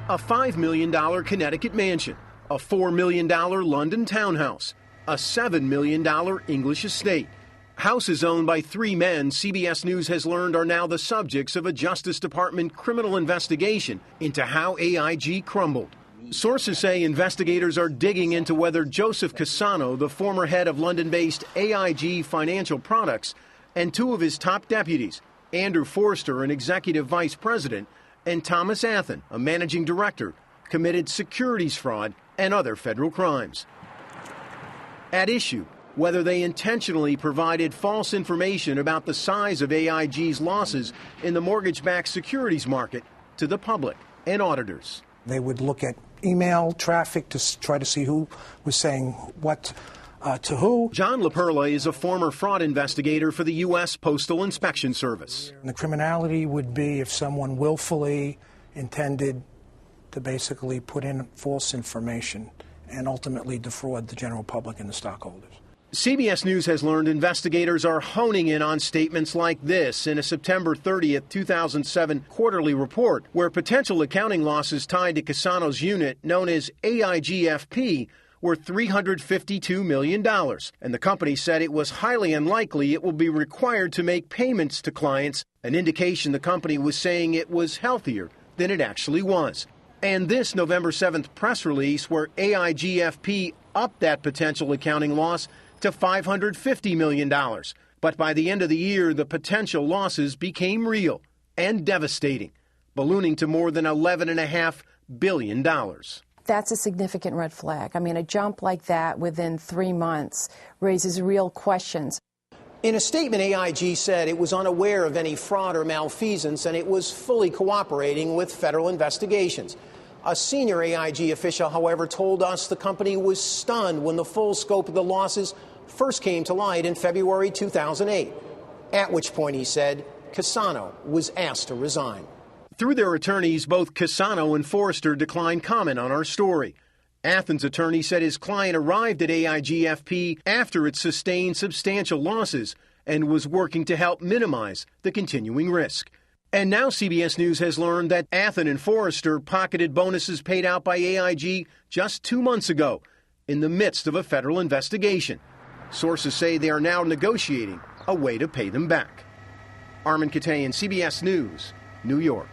a $5 million Connecticut mansion, a $4 million London townhouse, a $7 million English estate. Houses owned by three men, CBS News has learned, are now the subjects of a Justice Department criminal investigation into how AIG crumbled. Sources say investigators are digging into whether Joseph Cassano, the former head of London-based AIG Financial Products, and two of his top deputies, Andrew Forster, an executive vice president, and Thomas Athen, a managing director, committed securities fraud and other federal crimes. At issue, whether they intentionally provided false information about the size of AIG's losses in the mortgage-backed securities market to the public and auditors. They would look at email traffic to try to see who was saying what to who. John LaPerla is a former fraud investigator for the U.S. Postal Inspection Service. And the criminality would be if someone willfully intended to basically put in false information and ultimately defraud the general public and the stockholders. CBS News has learned investigators are honing in on statements like this in a September 30th, 2007 quarterly report, where potential accounting losses tied to Cassano's unit, known as AIGFP, were $352 million. And the company said it was highly unlikely it will be required to make payments to clients, an indication the company was saying it was healthier than it actually was. And this November 7th press release, where AIGFP upped that potential accounting loss to $550 million. But by the end of the year, the potential losses became real and devastating, ballooning to more than $11.5 billion. That's a significant red flag. I mean, a jump like that within 3 months raises real questions. In a statement, AIG said it was unaware of any fraud or malfeasance, and it was fully cooperating with federal investigations. A senior AIG official, however, told us the company was stunned when the full scope of the losses first came to light in February 2008, at which point, he said, Cassano was asked to resign. Through their attorneys, both Cassano and Forrester declined comment on our story. Athen's attorney said his client arrived at AIGFP after it sustained substantial losses and was working to help minimize the continuing risk. And now CBS News has learned that Athen and Forrester pocketed bonuses paid out by AIG just 2 months ago in the midst of a federal investigation. Sources say they are now negotiating a way to pay them back. Armin Katayan, CBS News, New York.